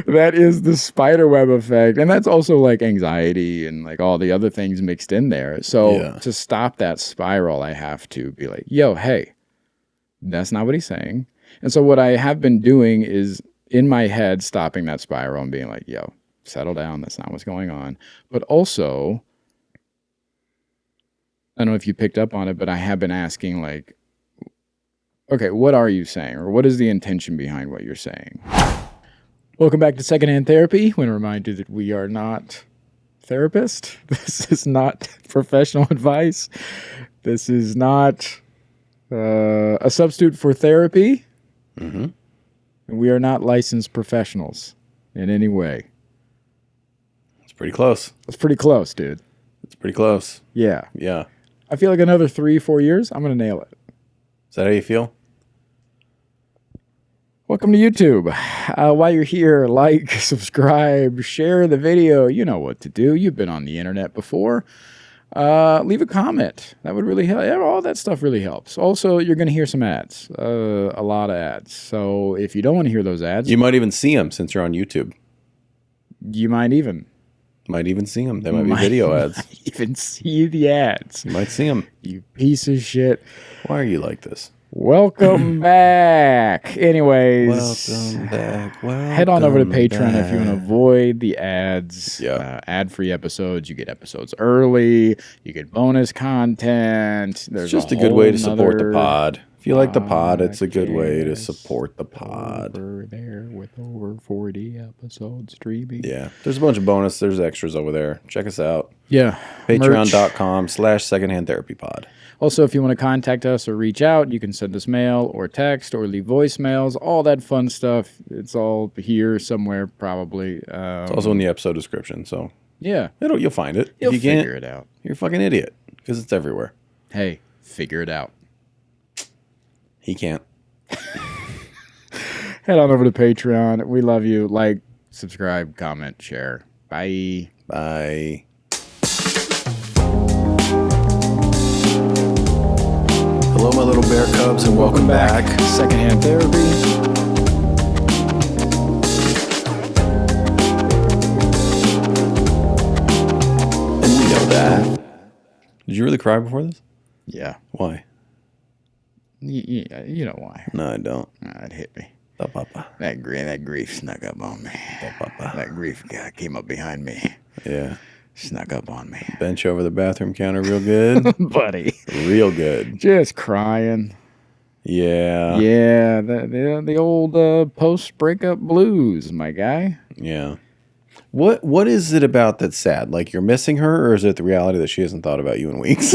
That is the spiderweb effect. And that's also like anxiety and like all the other things mixed in there. So to stop that spiral, I have to be like, yo, hey, that's not what he's saying. And so what I have been doing is in my head, stopping that spiral and being like, yo, settle down. That's not what's going on. But also, I don't know if you picked up on it, but I have been asking like, okay, what are you saying? Or what is the intention behind what you're saying? Welcome back to Secondhand Therapy. I want to remind you that we are not therapists. This is not professional advice. This is not a substitute for therapy. Mm-hmm. We are not licensed professionals in any way. It's pretty close. It's pretty close, dude. It's pretty close. Yeah. Yeah. I feel like another 3-4 years, I'm going to nail it. Is that how you feel? Welcome to YouTube. While you're here, like, subscribe, share the video. You know what to do. You've been on the internet before. Leave a comment. That would really help. All that stuff really helps. Also, you're going to hear some ads. A lot of ads. So if you don't want to hear those ads... You might even see them since you're on YouTube. You might even. Might even see them. There might be video ads. Might even see the ads. You might see them. You piece of shit. Why are you like this? Welcome back. Anyways, welcome back. Head on over to Patreon if you want to avoid the ads. Yeah. Ad-free episodes. You get episodes early. You get bonus content. It's just a good way to support the pod. If you like the pod, it's a good way to support the pod. Over there with over 40 episodes streaming. Yeah. There's a bunch of bonus. There's extras over there. Check us out. Yeah. Patreon.com/secondhandtherapypod. Also, if you want to contact us or reach out, you can send us mail or text or leave voicemails, all that fun stuff. It's all here somewhere, probably. It's also in the episode description, so yeah, you'll find it. You'll if you figure it out. You're a fucking idiot because it's everywhere. Hey, figure it out. He can't. Head on over to Patreon. We love you. Like, subscribe, comment, share. Bye. Bye. Hello, my little bear cubs, and welcome back. Secondhand Therapy. And we know that. Did you really cry before this? Yeah. Why? You know why. No, I don't. It hit me. Da, papa. That grief snuck up on me. Da, papa. That grief came up behind me. Yeah. Snuck up on me. Bench over the bathroom counter real good. Buddy. Real good. Just crying. Yeah. Yeah. The old post-breakup blues, my guy. Yeah. What is it about that's sad? Like you're missing her, or is it the reality that she hasn't thought about you in weeks?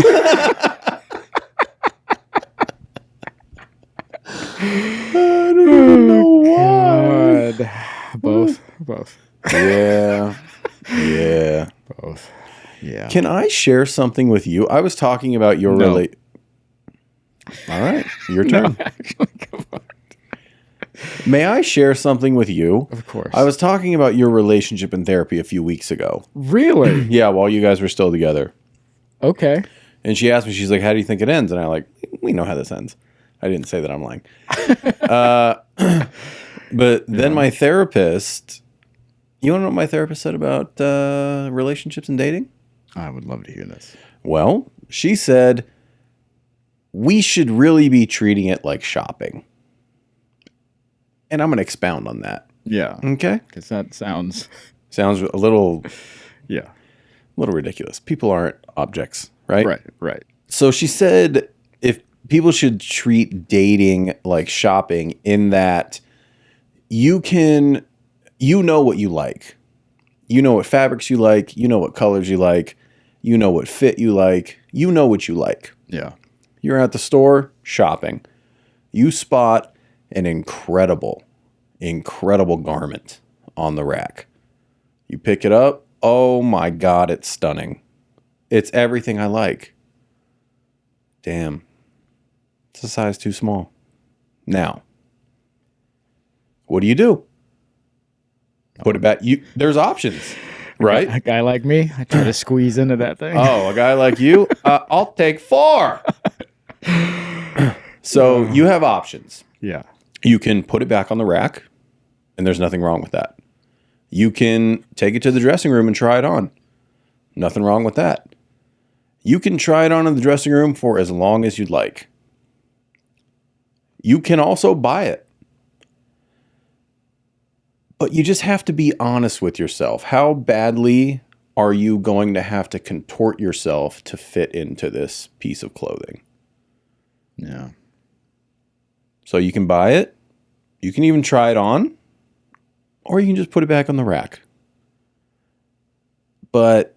I don't know why. God. Both. Yeah. Yeah. Both. Yeah. Can I share something with you? I was talking about your All right, your turn. No, actually, come on. May I share something with you? Of course. I was talking about your relationship in therapy a few weeks ago. Really? Yeah, while you guys were still together. Okay. And she asked me, she's like, how do you think it ends? And I'm like, we know how this ends. I didn't say that, I'm lying. But then my therapist, you want to know what my therapist said about relationships and dating? I would love to hear this. Well, she said, we should really be treating it like shopping. And I'm going to expound on that. Yeah. Okay? Because that sounds a little, yeah, a little ridiculous. People aren't objects, right? Right. So she said if people should treat dating like shopping in that you know what you like. You know what fabrics you like. You know what colors you like. You know what fit you like. You know what you like. Yeah. You're at the store shopping. You spot an incredible garment on the rack. You pick it up. Oh my God, it's stunning. It's everything I like. Damn. It's a size too small. Now, what do? Put it back. There's options, right? A guy like me, I try to squeeze into that thing. Oh, a guy like you? I'll take 4. So you have options. Yeah. You can put it back on the rack, and there's nothing wrong with that. You can take it to the dressing room and try it on. Nothing wrong with that. You can try it on in the dressing room for as long as you'd like. You can also buy it. But you just have to be honest with yourself. How badly are you going to have to contort yourself to fit into this piece of clothing? Yeah. So you can buy it. You can even try it on. Or you can just put it back on the rack. But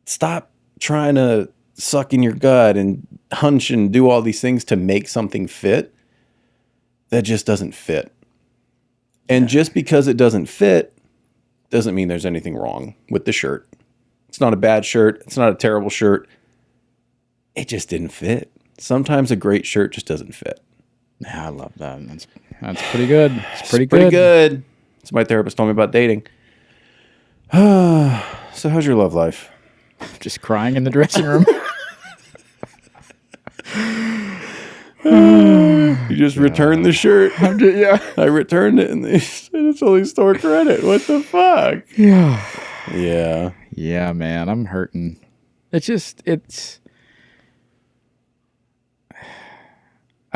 stop trying to suck in your gut and hunch and do all these things to make something fit that just doesn't fit. And just because it doesn't fit doesn't mean there's anything wrong with the shirt. It's not a bad shirt. It's not a terrible shirt. It just didn't fit. Sometimes a great shirt just doesn't fit. Yeah, I love that. That's pretty good. It's pretty good. That's my therapist told me about dating. So how's your love life? Just crying in the dressing room. You just returned the shirt. Yeah. I returned it and they said it's only store credit. What the fuck? Yeah. Yeah. Yeah, man. I'm hurting. I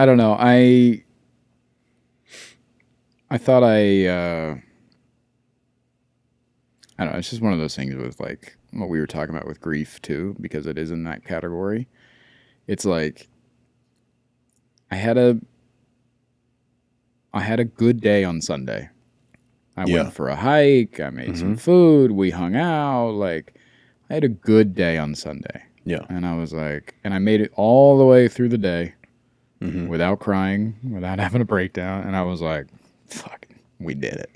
don't know. I thought I don't know. It's just one of those things with like what we were talking about with grief too, because it is in that category. It's like I had a good day on Sunday. I went for a hike. I made some food. We hung out. Like I had a good day on Sunday. Yeah. And I was like, and I made it all the way through the day without crying, without having a breakdown. And I was like, fuck, we did it.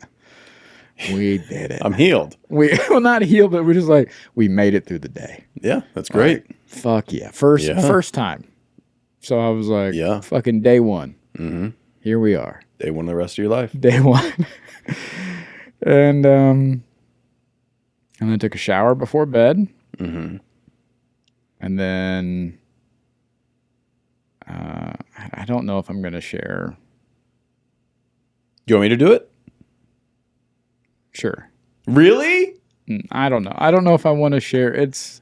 We did it. I'm healed. Well, not healed, but we're just like, we made it through the day. Yeah, that's great. Like, fuck yeah. First time. So I was like, fucking day one. Mm-hmm. Here we are. Day one of the rest of your life. Day one. And then I took a shower before bed. Mm-hmm. And then I don't know if I'm going to share. You want me to do it? Sure. Really? I don't know. I don't know if I want to share. It's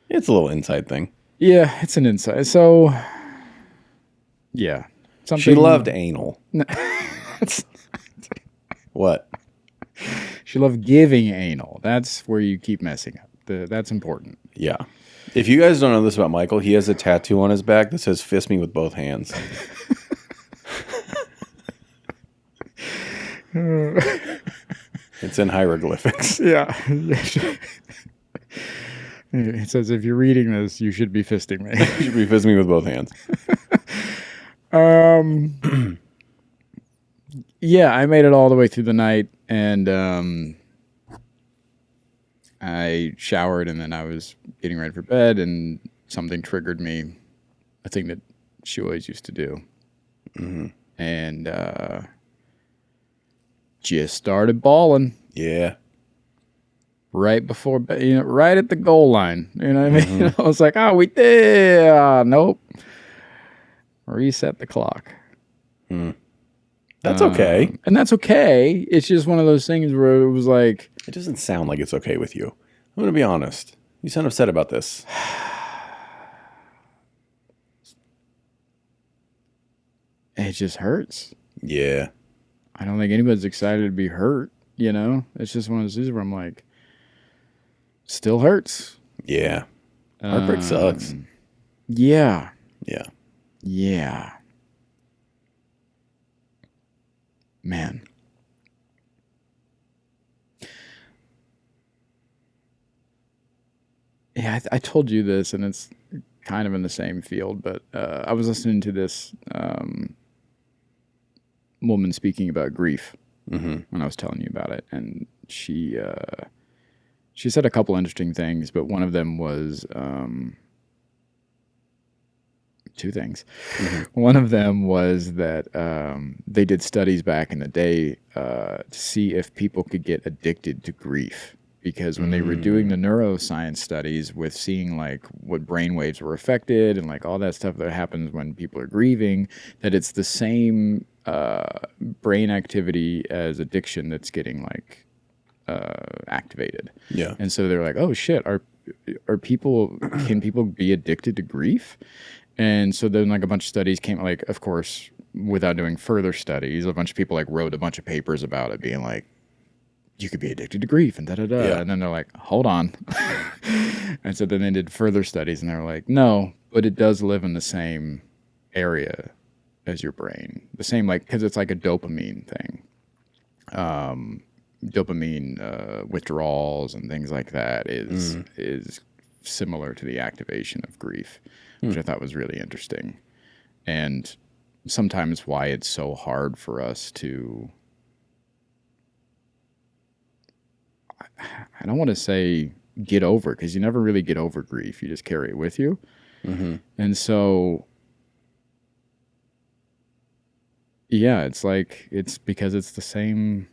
a little inside thing. Yeah, it's an inside. So, yeah. She loved anal. What? She loved giving anal. That's where you keep messing up. That's important. Yeah. If you guys don't know this about Michael, he has a tattoo on his back that says "Fist me with both hands." It's in hieroglyphics. Yeah. It says, if you're reading this, you should be fisting me. You should be fisting me with both hands. Yeah, I made it all the way through the night, and I showered, and then I was getting ready for bed, and something triggered me, a thing that she always used to do. Mm-hmm. And just started bawling. Yeah. Right before, right at the goal line. You know what I mean? I was like, we did. Nope. Reset the clock. That's okay. And that's okay. It's just one of those things where it was like... It doesn't sound like it's okay with you. I'm going to be honest. You sound upset about this. It just hurts. Yeah. I don't think anybody's excited to be hurt, you know? It's just one of those things where I'm like, still hurts. Yeah. Heartbreak sucks. Yeah. Yeah. Yeah. Man. Yeah, I told you this, and it's kind of in the same field, but I was listening to this woman speaking about grief when I was telling you about it, and she said a couple interesting things, but one of them was two things. One of them was that they did studies back in the day to see if people could get addicted to grief. Because when they were doing the neuroscience studies with seeing like what brain waves were affected and like all that stuff that happens when people are grieving, that it's the same brain activity as addiction that's getting like activated. Yeah. And so they're like, oh shit, can people be addicted to grief? And so then like a bunch of studies came, like, of course, without doing further studies, a bunch of people like wrote a bunch of papers about it being like, you could be addicted to grief and da-da-da. Yeah. And then they're like, hold on. And so then they did further studies and they're like, no, but it does live in the same area as your brain. The same, like, because it's like a dopamine thing. Dopamine withdrawals and things like that is similar to the activation of grief, which I thought was really interesting. And sometimes why it's so hard for us to, I don't want to say get over, because you never really get over grief. You just carry it with you. Mm-hmm. And so, yeah, it's like, it's because it's the same,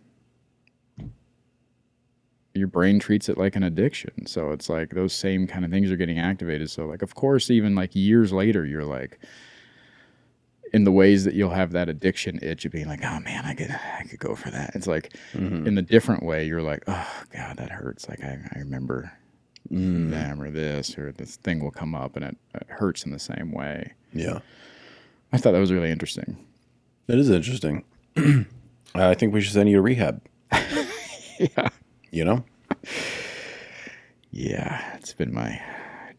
your brain treats it like an addiction. So it's like those same kind of things are getting activated. So like, of course, even like years later, you're like, in the ways that you'll have that addiction itch of being like, oh man, I could go for that. It's like in the different way, you're like, oh God, that hurts. Like I remember them or this thing will come up and it hurts in the same way. Yeah. I thought that was really interesting. That is interesting. I think we should send you to rehab. Yeah. You know? Yeah. It's been my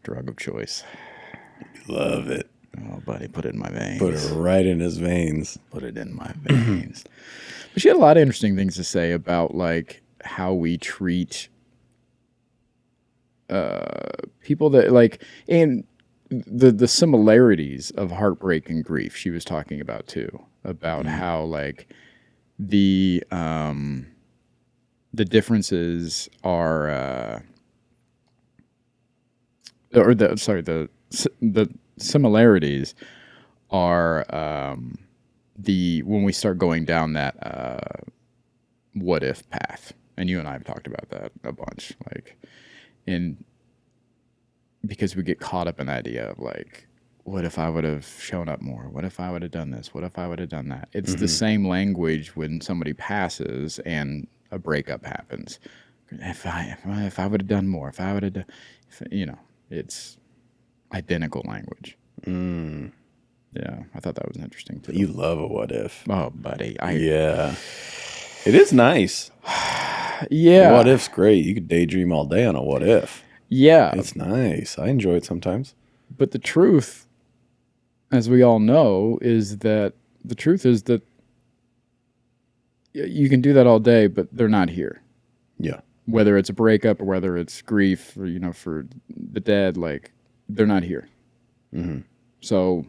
drug of choice. Love it. Oh, buddy, put it in my veins. Put it right in his veins. Put it in my veins. But she had a lot of interesting things to say about like how we treat people that like, and the similarities of heartbreak and grief. She was talking about too, about how like the differences are, the similarities are when we start going down that what if path. And you and I have talked about that a bunch, like, because we get caught up in the idea of like, what if I would have shown up more? What if I would have done this? What if I would have done that? It's the same language when somebody passes and a breakup happens. If I would have done more, if I would have done, it's identical language. Yeah, I thought that was interesting too. You love a what if. Oh, buddy. Yeah. It is nice. Yeah. What if's great. You could daydream all day on a what if. Yeah. It's nice. I enjoy it sometimes. But the truth, as we all know, is that you can do that all day, but they're not here. Yeah. Whether it's a breakup or whether it's grief or, for the dead, like, they're not here. Mm-hmm. So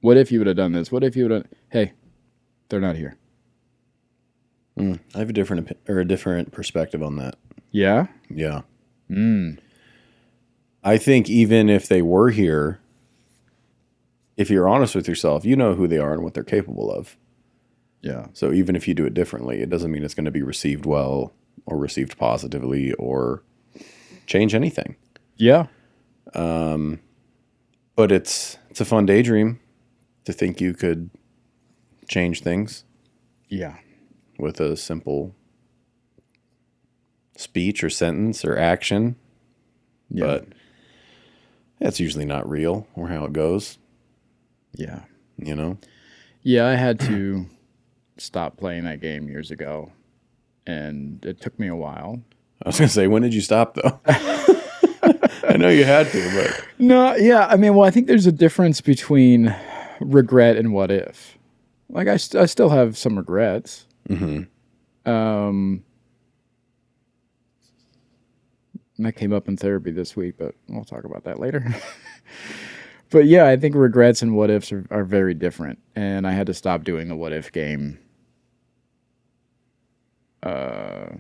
what if you would have done this? What if you would have, hey, they're not here. I have a different perspective on that. Yeah? Yeah. I think even if they were here, if you're honest with yourself, you know who they are and what they're capable of. Yeah. So even if you do it differently, it doesn't mean it's going to be received well or received positively or change anything. Yeah. But it's a fun daydream to think you could change things. Yeah. With a simple speech or sentence or action. Yeah. But that's usually not real or how it goes. Yeah. Yeah, I had to stop playing that game years ago, and it took me a while. I was going to say, when did you stop, though? I know you had to, but... No, yeah. I mean, well, I think there's a difference between regret and what if. Like, I still have some regrets. Mm-hmm. That came up in therapy this week, but we'll talk about that later. But yeah, I think regrets and what ifs are very different. And I had to stop doing the what if game a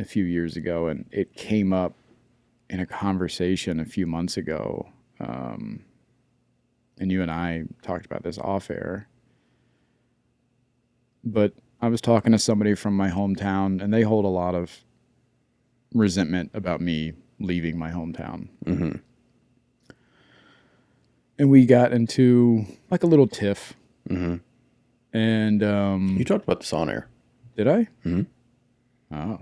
few years ago. And it came up in a conversation a few months ago. And you and I talked about this off air. But I was talking to somebody from my hometown, and they hold a lot of resentment about me leaving my hometown. Mm-hmm. And we got into like a little tiff Mm-hmm. And You talked about this on air. did I? Mm-hmm. Oh,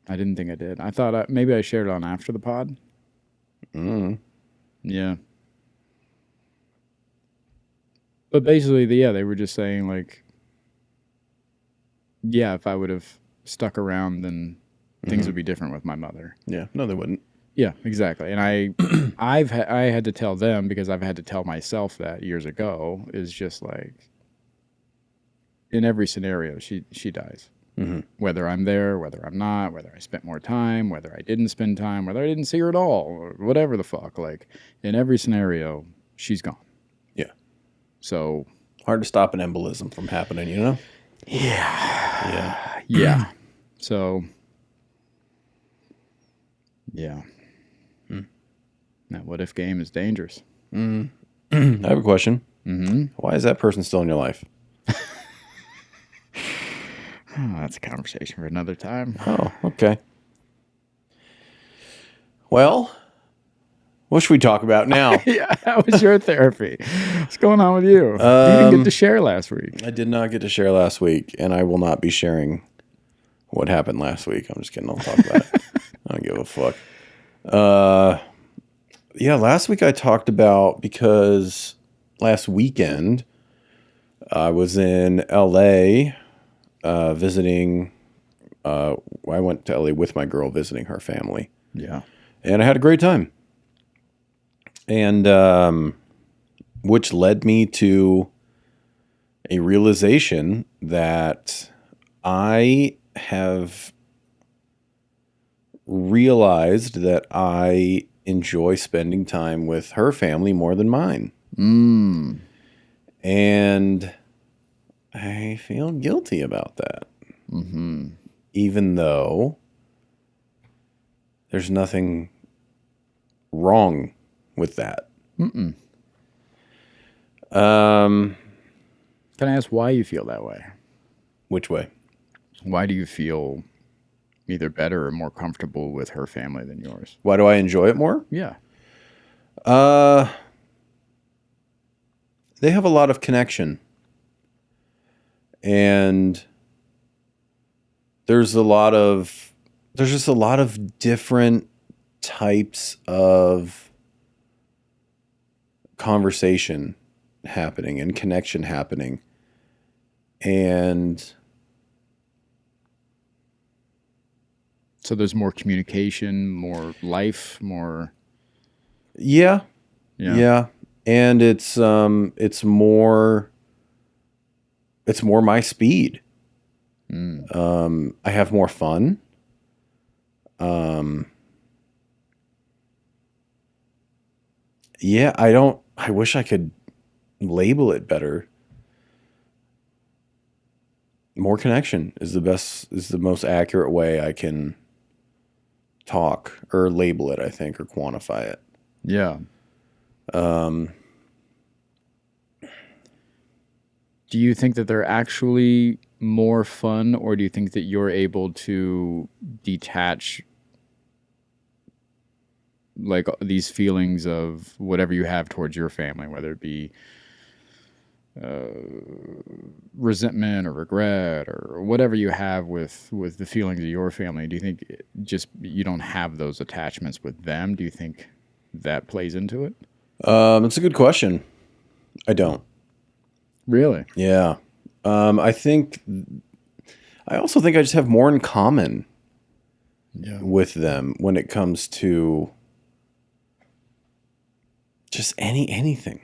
I didn't think I did. I thought maybe I shared it on after the pod. Mm-hmm. Yeah. But basically, they were just saying like, yeah, if I would have stuck around, then things would be different with my mother. Yeah. No, they wouldn't. Yeah, exactly. And I had to tell them, because I've had to tell myself that years ago, is just like, in every scenario, she dies. Mm-hmm. Whether I'm there, whether I'm not, whether I spent more time, whether I didn't spend time, whether I didn't see her at all, or whatever the fuck. Like, in every scenario, she's gone. Yeah. So hard to stop an embolism from happening, you know? Yeah. Yeah. So, yeah. That what if game is dangerous. I have a question. Mm-hmm. Why is that person still in your life? Oh, that's a conversation for another time. Oh, okay. Well, what should we talk about now? Yeah, how was your therapy? What's going on with you? You didn't get to share last week. I did not get to share last week, and I will not be sharing what happened last week. I'm just kidding. I'll talk about it. I don't give a fuck. Yeah, last week I talked about, because last weekend I was in LA visiting. I went to LA with my girl visiting her family. Yeah. And I had a great time. And which led me to a realization that I have realized that I enjoy spending time with her family more than mine. And I feel guilty about that. Mm-hmm. Even though there's nothing wrong with that. Mm-mm. Can Can I ask why you feel that way? Which way? Why do you feel either better or more comfortable with her family than yours? Why do I enjoy it more? Yeah. They have a lot of connection. And there's just a lot of different types of conversation happening and connection happening. And So there's more communication, more life, more. yeah. And it's more my speed. I have more fun. Yeah, I wish I could label it better. More connection is the most accurate way I can talk or label it, I think, or quantify it. Yeah. Do you think that they're actually more fun, or do you think that you're able to detach like these feelings of whatever you have towards your family, whether it be resentment or regret or whatever you have with the feelings of your family? Do you think just you don't have those attachments with them? Do you think that plays into it? It's a good question. I don't. Really? Yeah. I also think I just have more in common with them when it comes to just anything.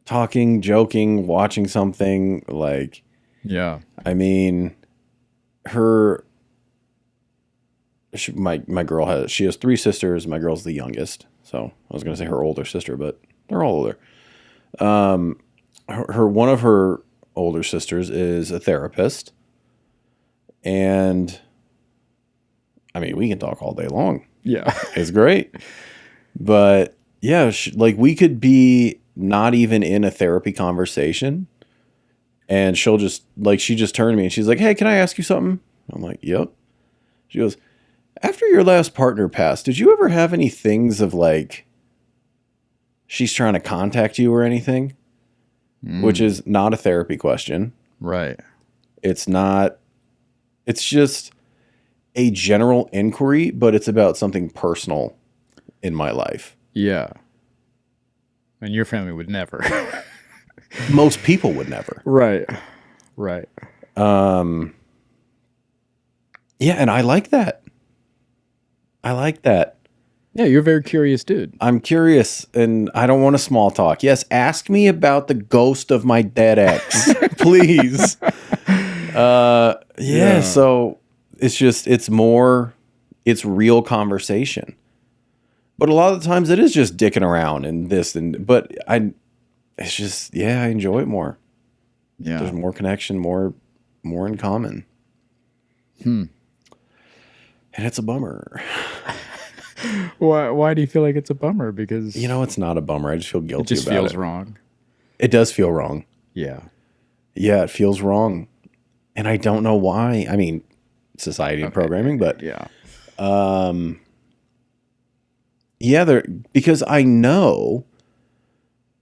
Talking, joking, watching something, like, Yeah. I mean, my girl she has 3 sisters. My girl's the youngest. So I was going to say her older sister, but they're all older. One of her older sisters is a therapist. And I mean, we can talk all day long. Yeah. It's great. But yeah, we could be not even in a therapy conversation, and she'll just, she just turned to me and she's like, "Hey, can I ask you something?" I'm like, "Yep." She goes, "After your last partner passed, did you ever have any things of she's trying to contact you or anything?" which is not a therapy question. Right. It's not, it's just a general inquiry, but it's about something personal in my life. Yeah. And your family would never. Most people would never. Right. Right. Yeah, and I like that. I like that. Yeah, you're a very curious dude. I'm curious, and I don't want to small talk. Yes, ask me about the ghost of my dead ex, please. Yeah, so it's real conversation. But a lot of the times it is just dicking around and this, but I enjoy it more. Yeah. There's more connection, more in common. And it's a bummer. Why do you feel like it's a bummer? Because It's not a bummer. I just feel guilty it just about it. feels wrong. It does feel wrong. Yeah. Yeah, it feels wrong. And I don't know why. I mean, society and programming, but yeah. Yeah, because I know,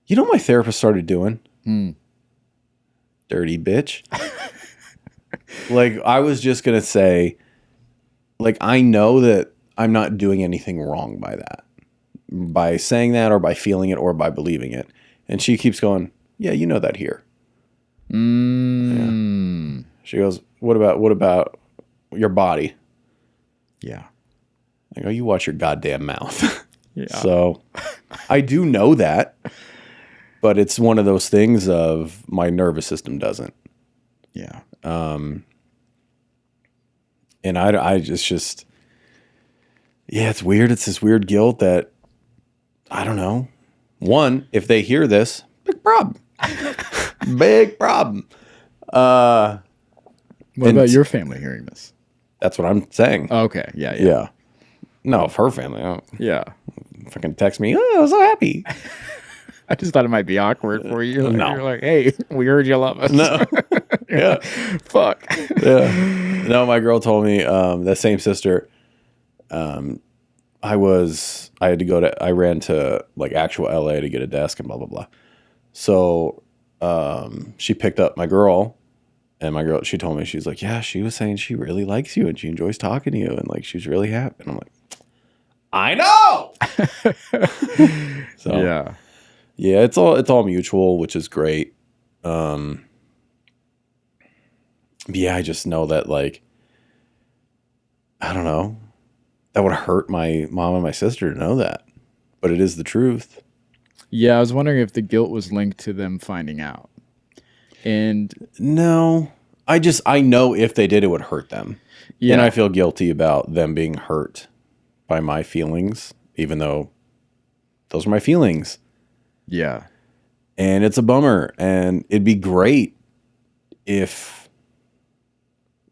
what my therapist started doing? Dirty bitch. Like, I was just going to say, like, I know that I'm not doing anything wrong by that, by saying that or by feeling it or by believing it. And she keeps going, yeah, you know that here. Yeah. She goes, what about your body? Yeah. I go, you watch your goddamn mouth. Yeah. So I do know that, but it's one of those things of my nervous system doesn't. Yeah. And I just, it's weird. It's this weird guilt that, I don't know. One, if they hear this, big problem. Big problem. What about your family hearing this? That's what I'm saying. Okay. Yeah. Yeah. No, if her family, Yeah. fucking text me, oh, I was so happy. I just thought it might be awkward for you. Like, No. You're like, hey, we heard you love us. No. Yeah. Fuck. Yeah. No, my girl told me, that same sister, I ran to like actual LA to get a desk and blah, blah, blah. So, she picked up my girl, and she told me, she's like, yeah, she was saying she really likes you and she enjoys talking to you. And like, she's really happy. And I'm like, I know. So Yeah. yeah, it's all mutual, which is great. Yeah, I just know that, like, I don't know, that would hurt my mom and my sister to know that, but it is the truth. Yeah. I was wondering if the guilt was linked to them finding out. And No, I know if they did, it would hurt them. yeah, And I feel guilty about them being hurt by my feelings, even though those are my feelings. yeah, And it's a bummer. And it'd be great if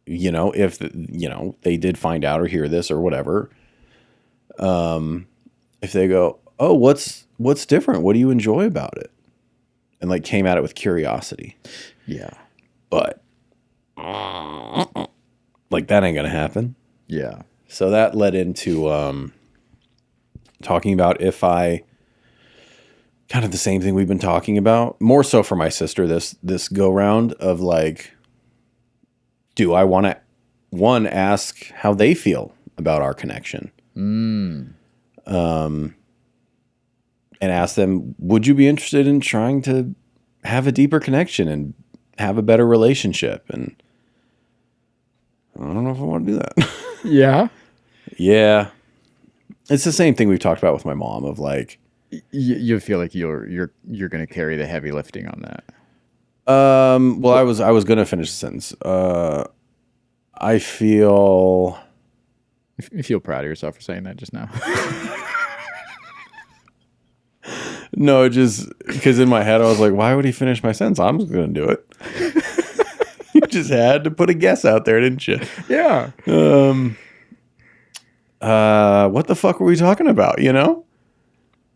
they did find out or hear this or whatever. If they go, oh, what's different? What do you enjoy about it? And like came at it with curiosity. yeah, But like that ain't going to happen. yeah, So that led into talking about if I kind of the same thing we've been talking about, more so for my sister this go round of like, do I want to ask how they feel about our connection? And ask them, would you be interested in trying to have a deeper connection and have a better relationship? And I don't know if I want to do that. yeah. Yeah. It's the same thing we've talked about with my mom of like, You feel like you're going to carry the heavy lifting on that. well, I was going to finish the sentence. I feel You feel proud of yourself for saying that just now. no, just because in my head I was like, why would he finish my sentence? I'm just going to do it. You just had to put a guess out there, didn't you? Yeah. What the fuck were we talking about? You know?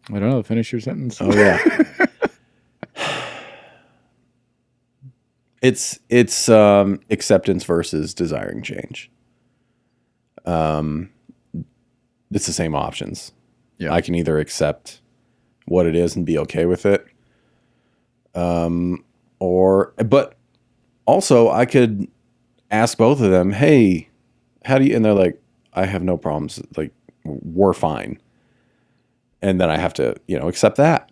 I don't know. Finish your sentence. Oh yeah. It's acceptance versus desiring change. It's the same options. Yeah. I can either accept what it is and be okay with it, But also I could ask both of them, hey, how do you, and they're like, I have no problems. Like, we're fine. And then I have to, accept that.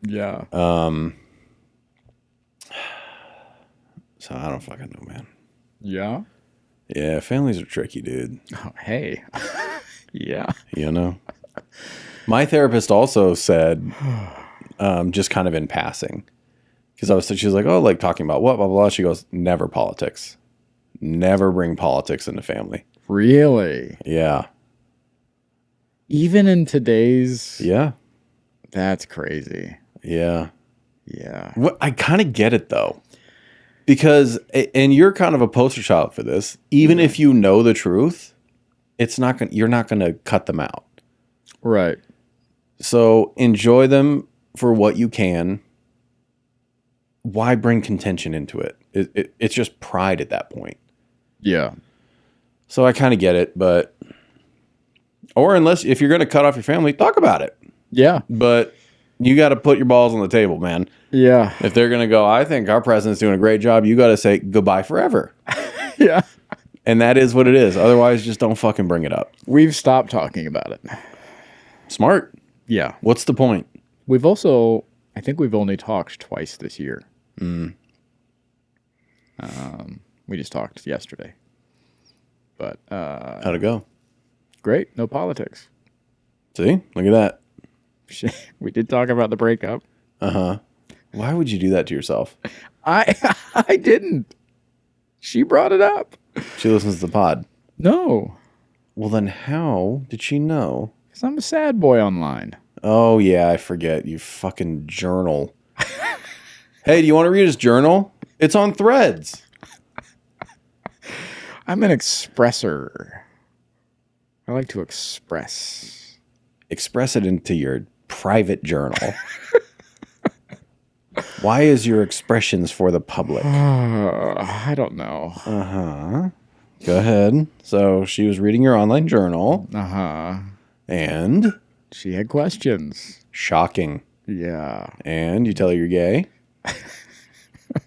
Yeah. So I don't fucking know, man. Yeah. Yeah. Families are tricky, dude. Oh, hey. Yeah. My therapist also said, just kind of in passing, because she was like, oh, like talking about what, blah, blah, blah. She goes, never politics. Never bring politics into family. Really? Yeah. Even in today's... Yeah. That's crazy. Yeah. Yeah. I kind of get it, though. Because, and you're kind of a poster child for this, even if you know the truth, you're not going to cut them out. Right. So enjoy them for what you can. Why bring contention into it? It's just pride at that point. Yeah. So I kind of get it, but, or if you're going to cut off your family, talk about it. Yeah. But you got to put your balls on the table, man. Yeah. If they're going to go, I think our president's doing a great job, you got to say goodbye forever. Yeah. And that is what it is. Otherwise, just don't fucking bring it up. We've stopped talking about it. Smart. Yeah. What's the point? I think we've only talked twice this year. We just talked yesterday. But How'd it go? Great. No politics. See? Look at that. We did talk about the breakup. Uh-huh. Why would you do that to yourself? I didn't. She brought it up. She listens to the pod. No. Well, then how did she know? Because I'm a sad boy online. Oh, yeah, I forget. You fucking journal. Hey, do you want to read his journal? It's on Threads. I'm an expresser. I like to express. Express it into your private journal. Why is your expressions for the public? I don't know. Uh-huh. Go ahead. So she was reading your online journal. Uh-huh. And? She had questions. Shocking. Yeah. And you tell her you're gay?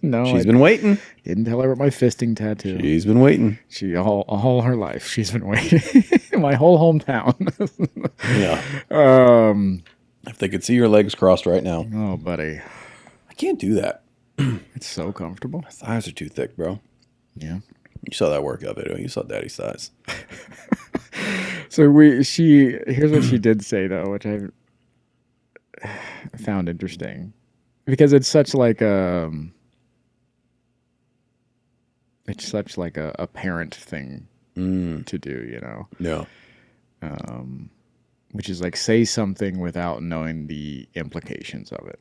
No. She's been waiting. Didn't tell her about my fisting tattoo. She's been waiting. She all her life. She's been waiting. My whole hometown. Yeah. If they could see your legs crossed right now. Oh, buddy. I can't do that. It's so comfortable. My thighs are too thick, bro. Yeah. You saw that workout video. You saw Daddy's thighs. So here's what she did say though, which I found interesting, because it's such like a parent thing to do, No. which is like say something without knowing the implications of it.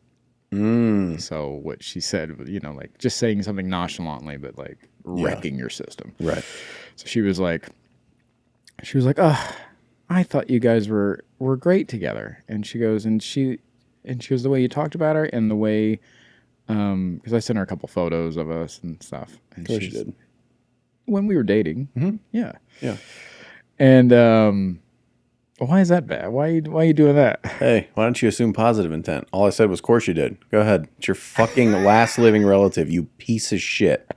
So what she said, like just saying something nonchalantly, but like wrecking your system. Right. So she was like, oh, I thought you guys were great together. And she goes, the way you talked about her and the way, because I sent her a couple photos of us and stuff. And of course she did. When we were dating. Mm-hmm. Yeah. Yeah. And why is that bad? Why are you doing that? Hey, why don't you assume positive intent? All I said was, of course you did. Go ahead. It's your fucking last living relative, you piece of shit.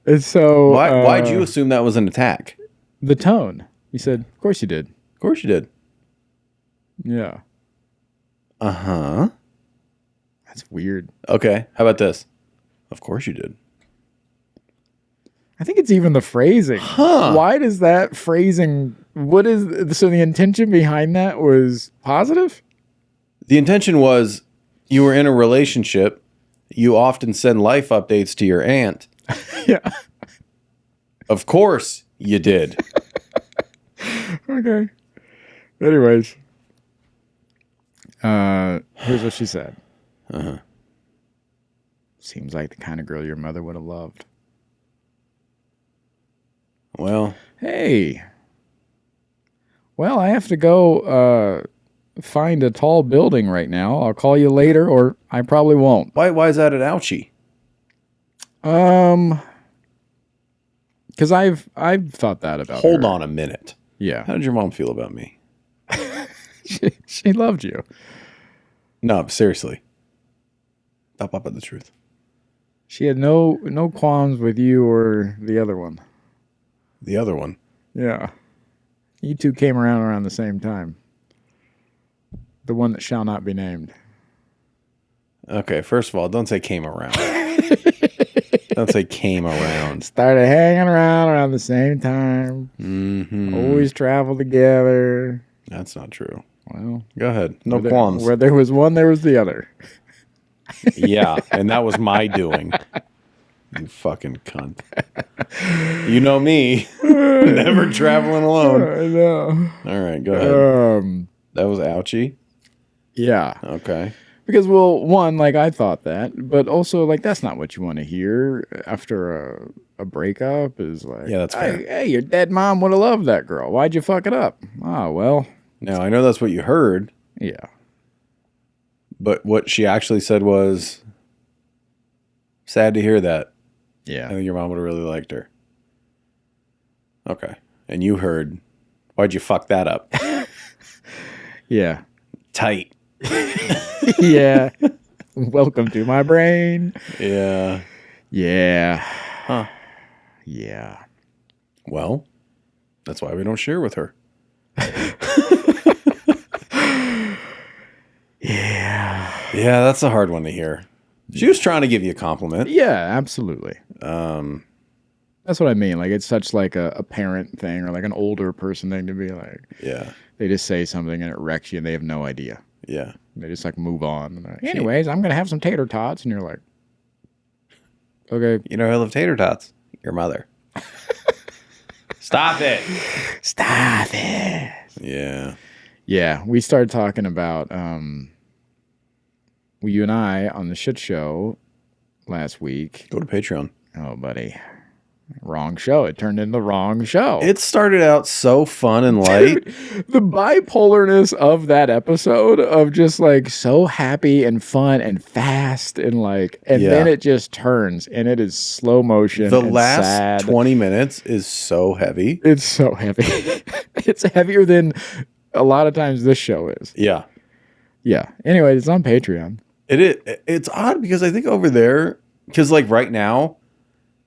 And so... Why'd you assume that was an attack? The tone. You said, of course you did. Of course you did. Yeah. Uh-huh. That's weird. Okay, how about this? Of course you did. I think it's even the phrasing. Huh. Why does that phrasing... So the intention behind that was positive? The intention was you were in a relationship. You often send life updates to your aunt. Yeah. Of course you did. Okay. Anyways. Here's what she said. Uh-huh. Seems like the kind of girl your mother would have loved. Well. Hey. Well, I have to go find a tall building right now. I'll call you later, or I probably won't. Why is that an ouchie? Because I've thought that about Hold her. on a minute. Yeah. How did your mom feel about me? She loved you. No, seriously. Up at the truth. She had no qualms with you or the other one. The other one. Yeah. You two came around the same time. The one that shall not be named. Okay, first of all, don't say came around. Don't say came around. Started hanging around the same time. Mm-hmm. Always traveled together. That's not true. Well, Go ahead. No qualms. Where there was one, there was the other. Yeah, and that was my doing. You fucking cunt. You know me. Never traveling alone. I know. All right, go ahead. That was ouchy? Yeah. Okay. Because, well, one, like, I thought that, but also, like, that's not what you want to hear after a breakup is like, yeah, that's fair. Hey, your dead mom would have loved that girl. Why'd you fuck it up? Oh, well. Now, I know that's what you heard. Yeah. But what she actually said was, sad to hear that. Yeah. I think your mom would have really liked her. Okay. And you heard, why'd you fuck that up? Yeah. Tight. Yeah. Welcome to my brain. Yeah. Yeah. Huh. Yeah. Well, that's why we don't share with her. Yeah. Yeah, that's a hard one to hear. She was trying to give you a compliment. Yeah, absolutely. That's what I mean. Like, it's such like a parent thing or like an older person thing to be like, Yeah. they just say something and it wrecks you and they have no idea. Yeah. They just like move on. And like, anyways, I'm going to have some tater tots. And you're like, okay. You know who loved tater tots? Your mother. Stop it. Stop it. Yeah. Yeah. We started talking about, you and I on the shit show last week. Go to Patreon. Oh, buddy. Wrong show. It turned into the wrong show. It started out so fun and light. Dude, the bipolarness of that episode of just like so happy and fun and fast and like, and then it just turns and it is slow motion. The and last sad. 20 minutes is so heavy. It's so heavy. It's heavier than a lot of times this show is. Yeah. Yeah. Anyway, it's on Patreon. It's odd because I think over there, because like right now,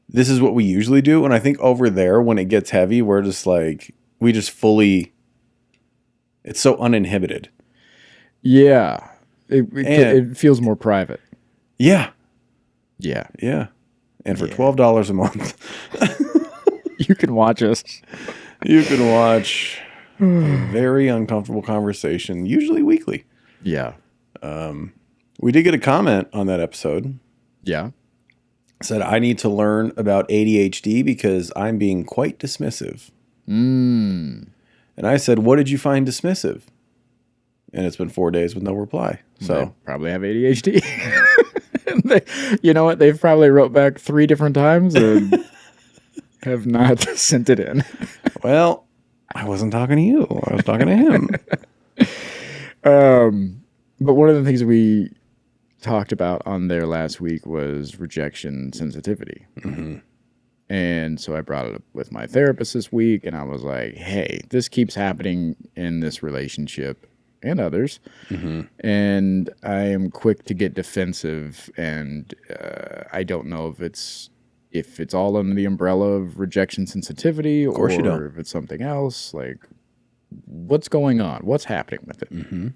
this is what we usually do. And I think over there, when it gets heavy, we're just like, we just fully, it's so uninhibited. Yeah. It feels more private. Yeah. Yeah. Yeah. And for $12 a month, you can watch us. You can watch a very uncomfortable conversation, usually weekly. Yeah. We did get a comment on that episode. Yeah. Said, I need to learn about ADHD because I'm being quite dismissive. And I said, what did you find dismissive? And it's been 4 days with no reply. So they probably have ADHD. You know what? They've probably wrote back 3 different times and have not sent it in. Well, I wasn't talking to you. I was talking to him. But one of the things we talked about on there last week was rejection sensitivity. Mm-hmm. And so I brought it up with my therapist this week, and I was like, hey, this keeps happening in this relationship and others. Mm-hmm. And I am quick to get defensive, and I don't know if it's all under the umbrella of rejection sensitivity or if it's something else. Like, what's going on? What's happening with it? Mm-hmm.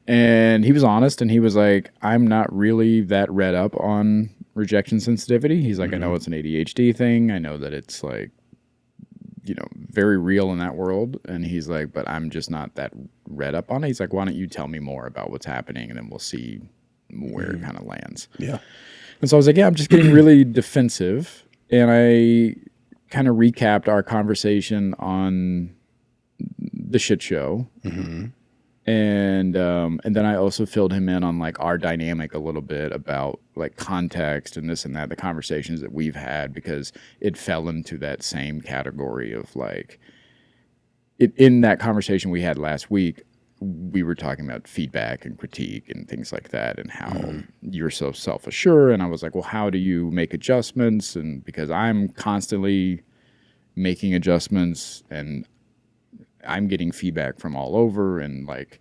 And he was honest, and he was like, I'm not really that read up on rejection sensitivity. He's like, I know it's an ADHD thing. I know that it's like, very real in that world. And he's like, but I'm just not that read up on it. He's like, why don't you tell me more about what's happening, and then we'll see where it kind of lands. Yeah. And so I was like, yeah, I'm just getting really defensive. And I kind of recapped our conversation on the shit show. Mm-hmm. And then I also filled him in on like our dynamic a little bit about like context and this and that, the conversations that we've had, because it fell into that same category of like, in that conversation we had last week, we were talking about feedback and critique and things like that, and how you're so self-assured. And I was like, well, how do you make adjustments? And because I'm constantly making adjustments and I'm getting feedback from all over, and like,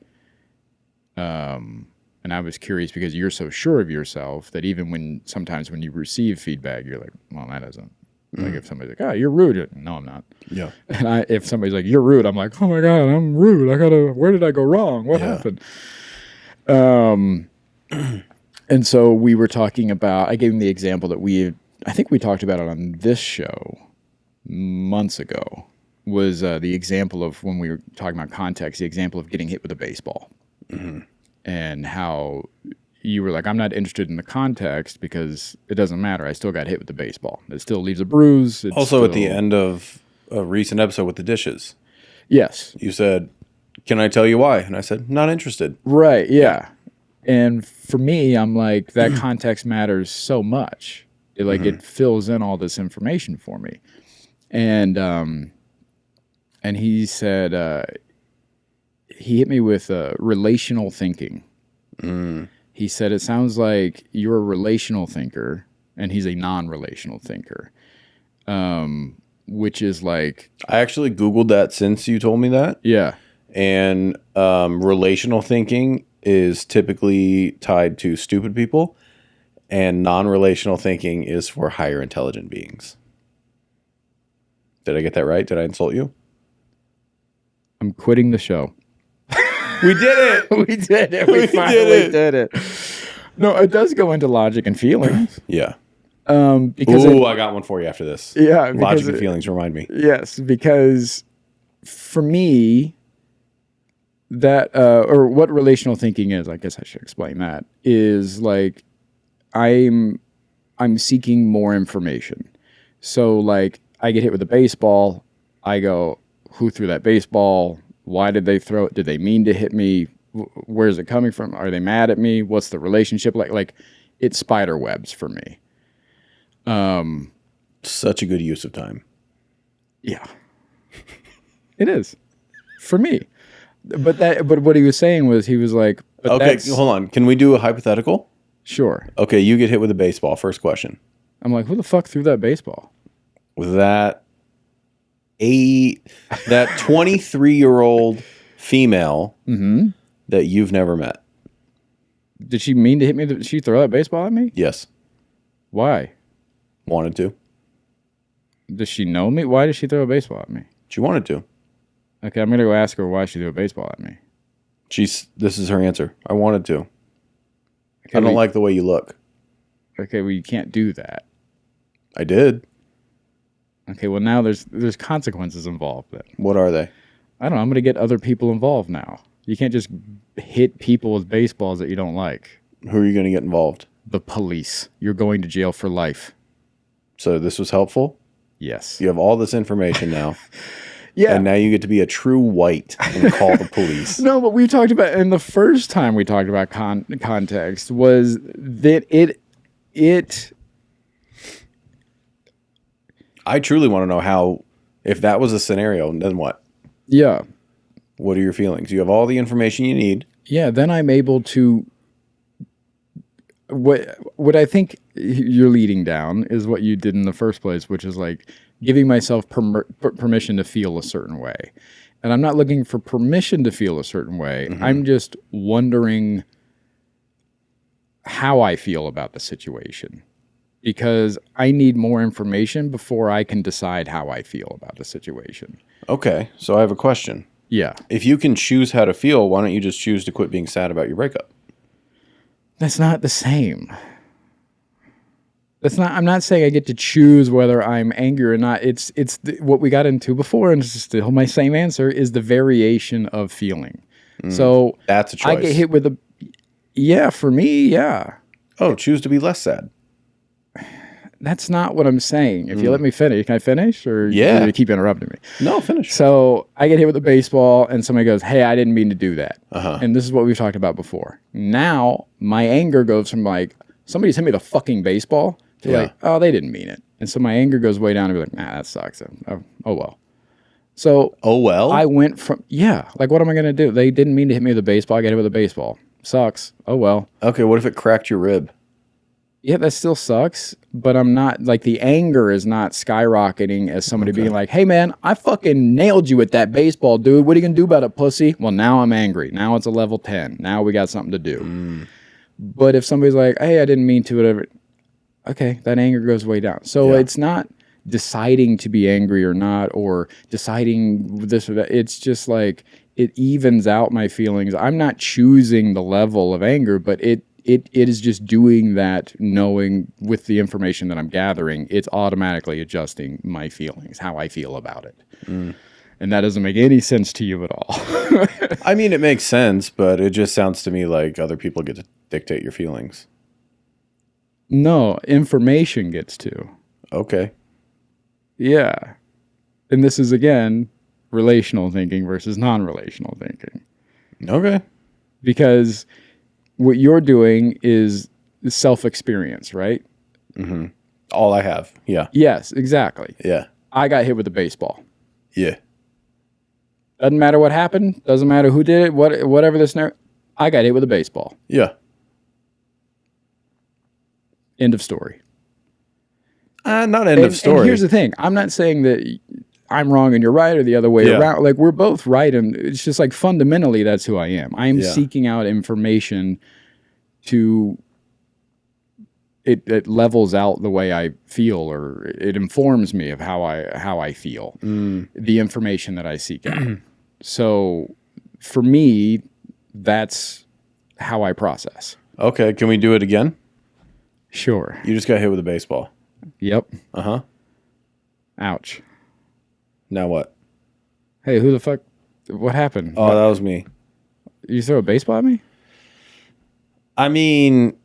And I was curious because you're so sure of yourself that even sometimes when you receive feedback, you're like, well, that doesn't. Like if somebody's like, oh, you're rude. No, I'm not. Yeah. And if somebody's like, you're rude, I'm like, oh my God, I'm rude. Where did I go wrong? What happened? And so we were talking about, I gave him the example that I think we talked about it on this show months ago, was the example of when we were talking about context, the example of getting hit with a baseball. And how you were like, I'm not interested in the context because it doesn't matter. I still got hit with the baseball. It still leaves a bruise. At the end of a recent episode with the dishes. Yes. You said, can I tell you why? And I said, not interested. Right, yeah. And for me, I'm like, that context matters so much. It fills in all this information for me. And he said, he hit me with relational thinking. He said, it sounds like you're a relational thinker and he's a non-relational thinker, which is like... I actually Googled that since you told me that. Yeah. And relational thinking is typically tied to stupid people, and non-relational thinking is for higher intelligent beings. Did I get that right? Did I insult you? I'm quitting the show. We did it. We did it. We finally did it. No, it does go into logic and feelings. Yeah. Because I got one for you after this. Yeah. Logic and feelings remind me. Yes, because for me, that, or what relational thinking is, I guess I should explain that, is like I'm seeking more information. So like I get hit with a baseball, I go, who threw that baseball? Why did they throw it? Did they mean to hit me? Where's it coming from? Are they mad at me? What's the relationship like? Like, it's spiderwebs for me. Such a good use of time. Yeah, it is for me. But what he was saying was, he was like, okay, hold on. Can we do a hypothetical? Sure. Okay, you get hit with a baseball. First question. I'm like, who the fuck threw that baseball? That 23-year-old female that you've never met. Did she mean to hit me? Did she throw that baseball at me? Yes. Why? Wanted to. Does she know me? Why did she throw a baseball at me? She wanted to. Okay, I'm going to go ask her why she threw a baseball at me. This is her answer. I wanted to. Okay, I don't like the way you look. Okay, well, you can't do that. I did. Okay, well, now there's consequences involved then. What are they? I don't know. I'm going to get other people involved now. You can't just hit people with baseballs that you don't like. Who are you going to get involved? The police. You're going to jail for life. So this was helpful? Yes. You have all this information now. Yeah. And now you get to be a true white and call the police. No, but we talked about, and the first time we talked about context was that it I truly want to know how, if that was a scenario, then what? Yeah. What are your feelings? You have all the information you need. Yeah, then I'm able to, what I think you're leading down is what you did in the first place, which is like giving myself permission to feel a certain way. And I'm not looking for permission to feel a certain way. I'm just wondering how I feel about the situation, because I need more information before I can decide how I feel about the situation. Okay, so I have a question. Yeah. If you can choose how to feel, why don't you just choose to quit being sad about your breakup? That's not the same. I'm not saying I get to choose whether I'm angry or not. It's what we got into before, and it's still my same answer, is the variation of feeling. So that's a choice. I get hit with for me, yeah. Oh, choose to be less sad. That's not what I'm saying. If you let me finish, can I finish? Or yeah, you keep interrupting me? No, finish. So I get hit with a baseball, and somebody goes, "Hey, I didn't mean to do that." And this is what we've talked about before. Now my anger goes from like, somebody's hit me with a fucking baseball, to like, oh, they didn't mean it. And so my anger goes way down and be like, nah, that sucks. Oh well. So I went from like, what am I gonna do? They didn't mean to hit me with a baseball. I got hit with a baseball. Sucks. Oh well. Okay, what if it cracked your rib? Yeah, that still sucks, but I'm not like the anger is not skyrocketing as somebody being like, "Hey man, I fucking nailed you with that baseball, dude. What are you gonna do about it, pussy?" Well, now I'm angry. Now it's a level 10. Now we got something to do. But if somebody's like, "Hey, I didn't mean to," whatever, okay, that anger goes way down. So it's not deciding to be angry or not, or deciding this or that. It's just like it evens out my feelings. I'm not choosing the level of anger, but it is just doing that, knowing with the information that I'm gathering, it's automatically adjusting my feelings, how I feel about it. And that doesn't make any sense to you at all. I mean, it makes sense, but it just sounds to me like other people get to dictate your feelings. No, information gets to. Okay. Yeah. And this is, again, relational thinking versus non-relational thinking. Okay. Because what you're doing is self-experience, right? Mm-hmm. All I have. Yeah. Yes, exactly. Yeah. I got hit with a baseball. Yeah. Doesn't matter what happened. Doesn't matter who did it. Whatever the scenario. I got hit with a baseball. Yeah. End of story. Not end of story. And here's the thing. I'm not saying that I'm wrong and you're right or the other way around. Like, we're both right. And it's just like fundamentally, that's who I am. I am seeking out information to... It levels out the way I feel, or it informs me of how I feel. The information that I seek out. So for me, that's how I process. Okay. Can we do it again? Sure. You just got hit with a baseball. Yep. Uh-huh. Ouch. Now what? Hey, who the fuck? What happened? Oh, that was me. You throw a baseball at me? I mean,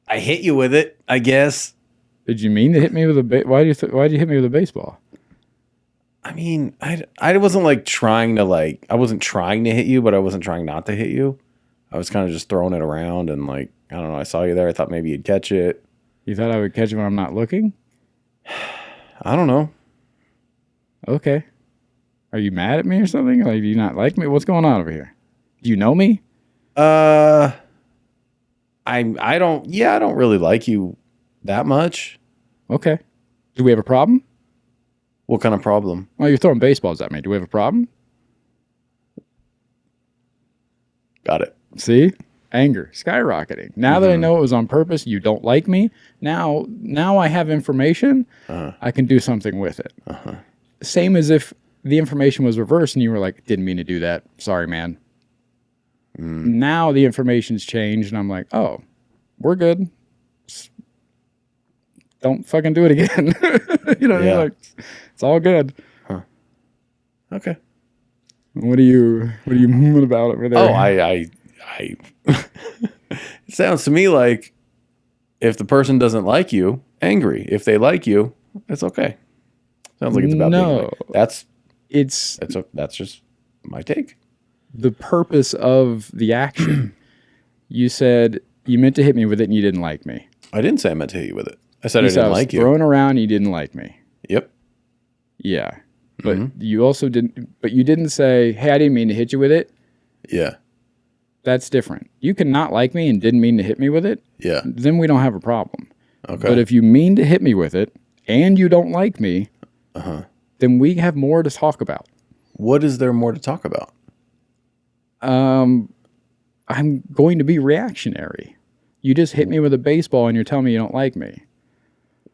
I hit you with it, I guess. Did you mean to hit me with a why'd you hit me with a baseball? I mean, I wasn't like trying to I wasn't trying to hit you, but I wasn't trying not to hit you. I was kind of just throwing it around and I don't know, I saw you there. I thought maybe you'd catch it. You thought I would catch it when I'm not looking? I don't know. Okay. Are you mad at me or something? Like, do you not like me? What's going on over here? Do you know me? I don't really like you that much. Okay. Do we have a problem? What kind of problem? Well, you're throwing baseballs at me. Do we have a problem? Got it. See? Anger skyrocketing. Now that I know it was on purpose, you don't like me. Now I have information. I can do something with it. Same as if the information was reversed and you were like, didn't mean to do that. Sorry, man. Now the information's changed and I'm like, oh, we're good. Don't fucking do it again. You know what I mean? Like, it's all good. Okay. What are you moving about over there? Oh, I it sounds to me like if the person doesn't like you, angry. If they like you, it's okay. Sounds like it's about being like, that's just my take. The purpose of the action. You said you meant to hit me with it and you didn't like me. I didn't say I meant to hit you with it. I said I didn't like you. Throwing around and you didn't like me. Yep. Yeah. But you also didn't, but you didn't say, hey, I didn't mean to hit you with it. Yeah. That's different. You can not like me and didn't mean to hit me with it. Yeah. Then we don't have a problem. Okay. But if you mean to hit me with it and you don't like me, then we have more to talk about. What is there more to talk about? I'm going to be reactionary. You just hit me with a baseball and you're telling me you don't like me.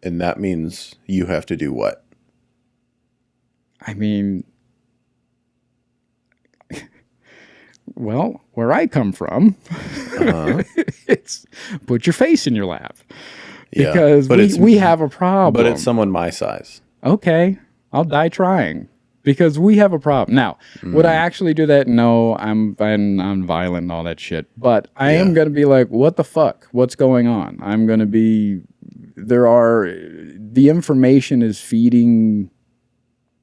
And that means you have to do what? I mean, well, where I come from, it's put your face in your lap. Yeah, because we have a problem. But it's someone my size. Okay, I'll die trying. Because we have a problem. Now, would I actually do that? No, I'm violent and all that shit. But I am going to be like, what the fuck? What's going on? I'm going to be... The information is feeding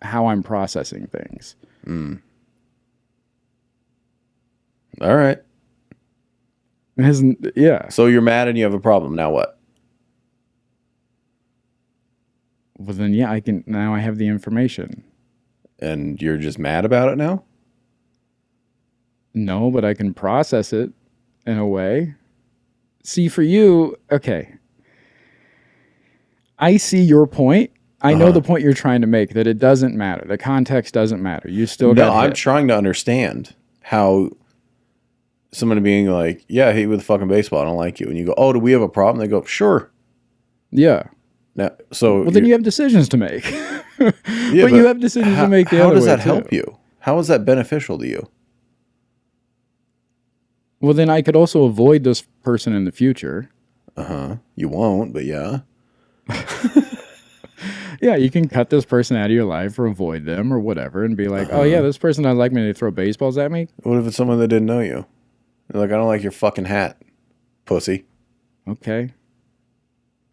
how I'm processing things. All right. Yeah. So you're mad and you have a problem. Now what? Well, then, yeah, now I have the information. And you're just mad about it now? No, but I can process it in a way. See, for you, okay. I see your point. I know the point you're trying to make, that it doesn't matter. The context doesn't matter. You still got hit. I'm trying to understand how someone being like, yeah, I hate you with a fucking baseball. I don't like you. And you go, oh, do we have a problem? They go, sure. Yeah. Now, so well, then you have decisions to make. Yeah, but you have decisions to make the other way, how does that too. help you? How is that beneficial to you? Well, then I could also avoid this person in the future. You won't, but yeah. Yeah, you can cut this person out of your life or avoid them or whatever and be like, oh, yeah, this person doesn't like me. They throw baseballs at me. What if it's someone that didn't know you? They're like, I don't like your fucking hat, pussy. Okay.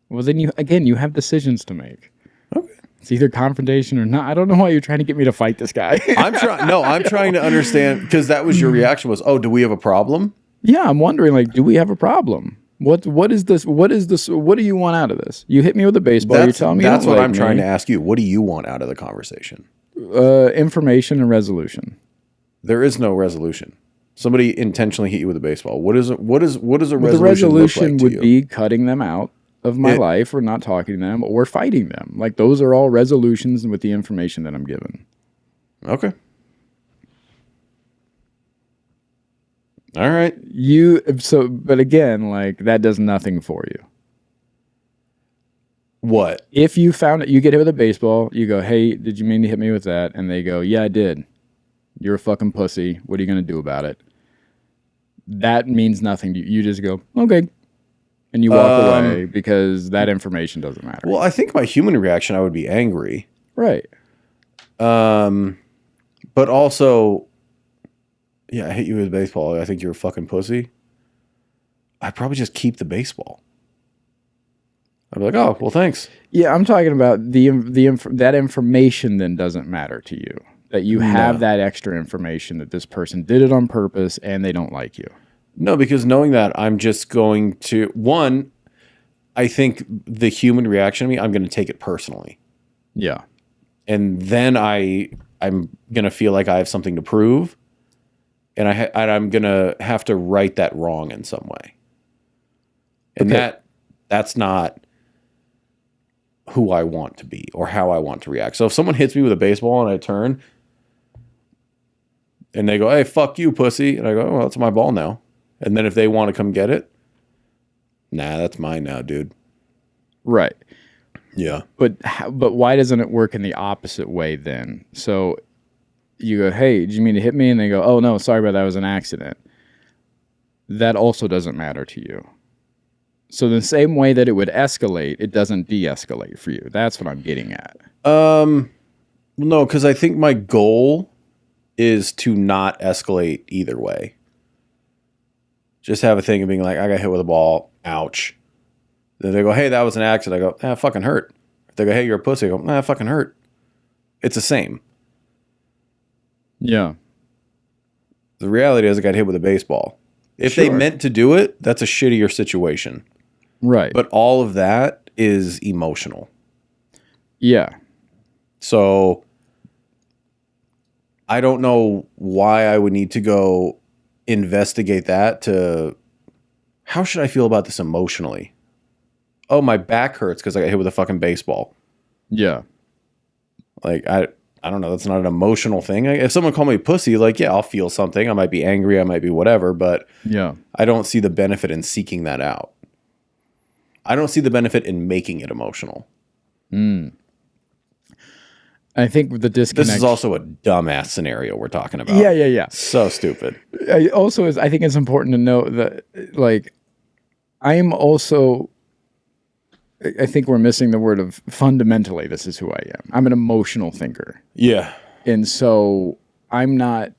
Well, then you have decisions to make. Okay. It's either confrontation or not. I don't know why you're trying to get me to fight this guy. I'm trying to understand, because that was your reaction was, oh, do we have a problem? Yeah, I'm wondering, like, do we have a problem? What is this? What do you want out of this? You hit me with a baseball. You're telling me that's you don't what like I'm me. trying to ask you. What do you want out of the conversation? Information and resolution. There is no resolution. Somebody intentionally hit you with a baseball. What is a resolution? The resolution look like would to you? be cutting them out of my life, or not talking to them, or fighting them. Like, those are all resolutions with the information that I'm given. Okay. All right. But again, like, that does nothing for you. What? If you found it, you get hit with a baseball, you go, hey, did you mean to hit me with that? And they go, yeah, I did. You're a fucking pussy. What are you going to do about it? That means nothing to you. You just go, okay. And you walk away because that information doesn't matter. Well, I think my human reaction, I would be angry. Right. But also, yeah, I hit you with a baseball. I think you're a fucking pussy. I'd probably just keep the baseball. I'd be like, oh, well, thanks. Yeah, I'm talking about that information then doesn't matter to you. That you have that extra information that this person did it on purpose and they don't like you. No, because knowing that, I'm just going to, one, I think the human reaction to me, I'm going to take it personally. Yeah. And then I'm going to feel like I have something to prove. And I'm going to have to right that wrong in some way. And that's not who I want to be or how I want to react. So if someone hits me with a baseball and I turn and they go, hey, fuck you, pussy. And I go, well, it's my ball now. And then if they want to come get it, nah, that's mine now, dude. Right. Yeah. But why doesn't it work in the opposite way then? So you go, hey, did you mean to hit me? And they go, oh, no, sorry about that. It was an accident. That also doesn't matter to you. So the same way that it would escalate, it doesn't de-escalate for you. That's what I'm getting at. No, because I think my goal is to not escalate either way. Just have a thing of being like, I got hit with a ball. Ouch. Then they go, hey, that was an accident. I go, ah, fucking hurt. If they go, hey, you're a pussy. I go, ah, fucking hurt. It's the same. Yeah. The reality is I got hit with a baseball. If they meant to do it, that's a shittier situation. Right. But all of that is emotional. Yeah. So I don't know why I would need to go investigate that to how should I feel about this emotionally? Oh, my back hurts because I got hit with a fucking baseball. Yeah. Like, I don't know. That's not an emotional thing. If someone called me a pussy, like, yeah, I'll feel something. I might be angry. I might be whatever. But yeah, I don't see the benefit in seeking that out. I don't see the benefit in making it emotional. I think the disconnect. This is also a dumbass scenario we're talking about. Yeah. So stupid. I think it's important to note that, like, I think we're missing the word of fundamentally, this is who I am. I'm an emotional thinker. Yeah. And so I'm not.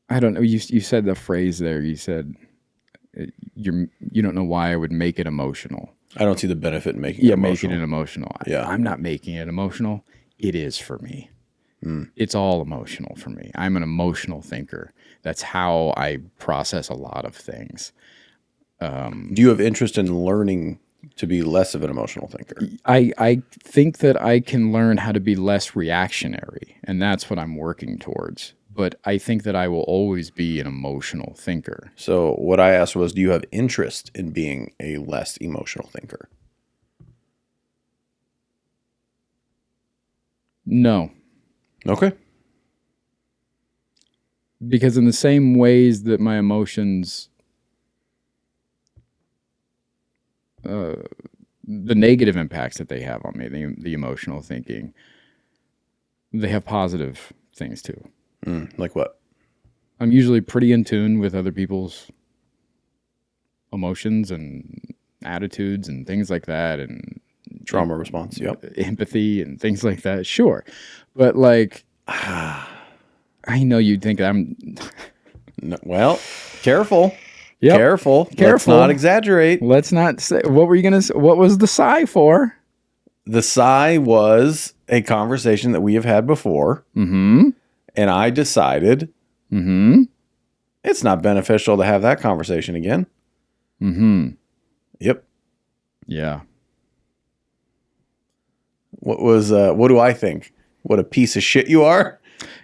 I don't know. You said the phrase there. You said you don't know why I would make it emotional. I don't see the benefit in making it emotional. Making it emotional. Yeah. I'm not making it emotional. It is for me. It's all emotional for me. I'm an emotional thinker. That's how I process a lot of things. Do you have interest in learning to be less of an emotional thinker? I think that I can learn how to be less reactionary, and that's what I'm working towards. But I think that I will always be an emotional thinker. So what I asked was, do you have interest in being a less emotional thinker? No. Okay. Because in the same ways that my emotions, the negative impacts that they have on me, the emotional thinking, they have positive things too. Like what? I'm usually pretty in tune with other people's emotions and attitudes and things like that, and Trauma response. Yep. empathy and things like that. Sure. But like, I know you'd think I'm... No, well, careful. Yep. Careful. Let's not exaggerate. Let's not say... What were you going to say? What was the sigh for? The sigh was a conversation that we have had before. Mm-hmm. And I decided it's not beneficial to have that conversation again. Mm-hmm. Yep. Yeah. What do I think? What a piece of shit you are?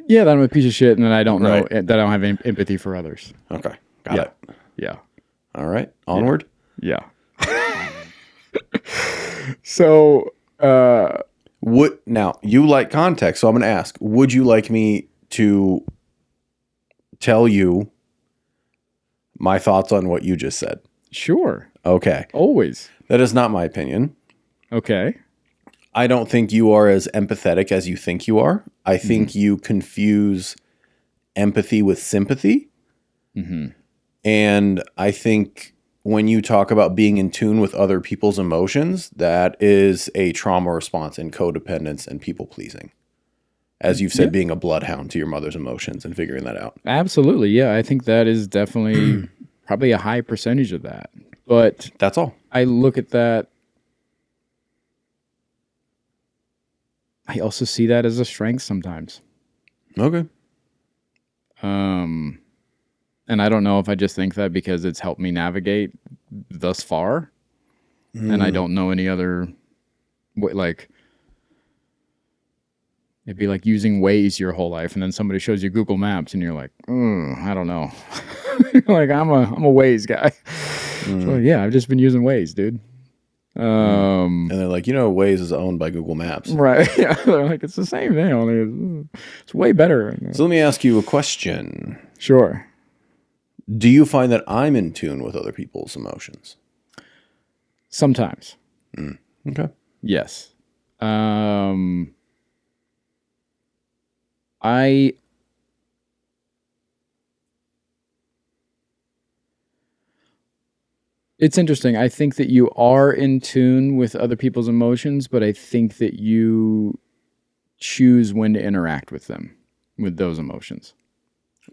Yeah, that I'm a piece of shit and that I don't know, Right. that I don't have empathy for others. Okay. Got it. Yeah. All right. Onward. Yeah. So, Now, you like context, so I'm going to ask, would you like me to tell you my thoughts on what you just said? sure. Okay. Always. That is not my opinion. Okay. I don't think you are as empathetic as you think you are. I think you confuse empathy with sympathy. Mm-hmm. And I think when you talk about being in tune with other people's emotions, that is a trauma response and codependence and people pleasing. As you've said, being a bloodhound to your mother's emotions and figuring that out. Absolutely. Yeah. I think that is definitely probably a high percentage of that. But That's all. I look at that. I also see that as a strength sometimes. Okay. And I don't know if I just think that because it's helped me navigate thus far, and I don't know any other way. Like, it'd be like using Waze your whole life, and then somebody shows you Google Maps, and you're like, I don't know. Like, I'm a Waze guy. So yeah, I've just been using Waze, dude. And they're like, Waze is owned by Google Maps. Right. Yeah. They're like, it's the same thing, only it's way better. So let me ask you a question. Sure. Do you find that I'm in tune with other people's emotions? Sometimes. Okay. Yes. It's interesting. I think that you are in tune with other people's emotions, but I think that you choose when to interact with them, with those emotions.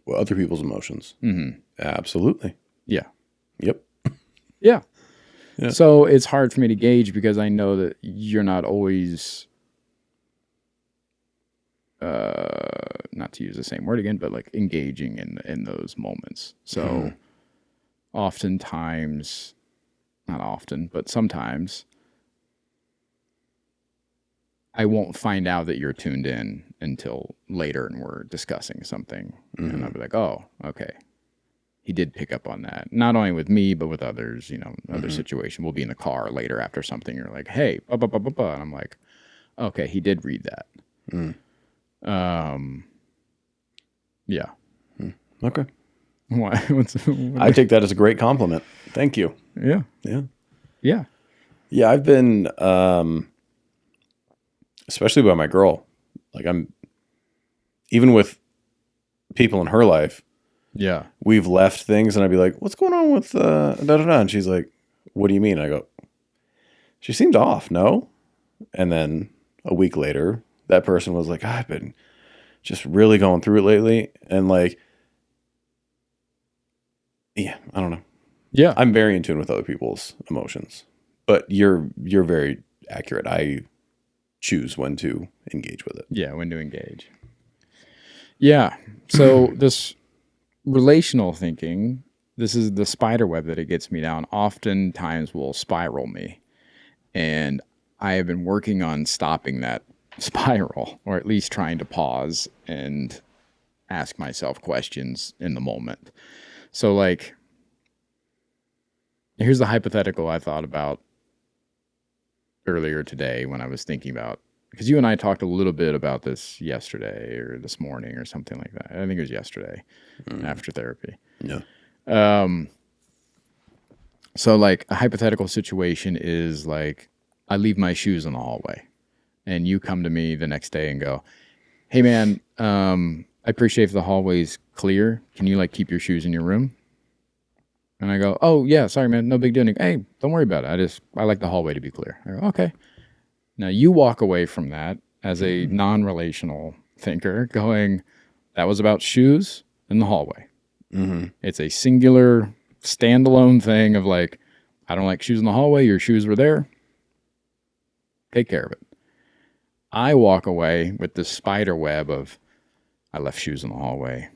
Well, other people's emotions. Mm-hmm. Absolutely. Yeah. Yep. Yeah. Yeah. So it's hard for me to gauge because I know that you're not always, not to use the same word again, but like engaging in those moments. So oftentimes, not often, but sometimes I won't find out that you're tuned in until later and we're discussing something. And I'll be like, oh, okay. He did pick up on that. Not only with me, but with others, other situation. We'll be in the car later after something. You're like, hey, blah, blah, blah, blah, blah. And I'm like, okay, he did read that. Yeah. Okay. Why? I take that as a great compliment. Thank you. Yeah. Yeah. Yeah. Yeah, I've been, especially by my girl, like even with people in her life, Yeah. we've left things and I'd be like, what's going on with, da-da-da? And she's like, what do you mean? I go, she seemed off, no? And then a week later, that person was like, I've been just really going through it lately. And like, yeah, I don't know. Yeah. I'm very in tune with other people's emotions, but you're very accurate. I choose when to engage with it. Yeah. When to engage. Yeah. So this relational thinking, this is the spider web that it gets me down, oftentimes will spiral me. And I have been working on stopping that spiral, or at least trying to pause and ask myself questions in the moment. So, like, here's the hypothetical I thought about earlier today when I was thinking about, because you and I talked a little bit about this yesterday or this morning or something like that. I think it was yesterday after therapy. Yeah. So, like, a hypothetical situation is like, I leave my shoes in the hallway and you come to me the next day and go, hey man, I appreciate if the hallway's clear. Can you like keep your shoes in your room? And I go, oh yeah, sorry man, no big deal. And he, hey, don't worry about it. I like the hallway to be clear. I go, okay. Now you walk away from that as a non-relational thinker going, that was about shoes in the hallway. Mm-hmm. It's a singular standalone thing of like, I don't like shoes in the hallway. Your shoes were there. Take care of it. I walk away with this spider web of, I left shoes in the hallway.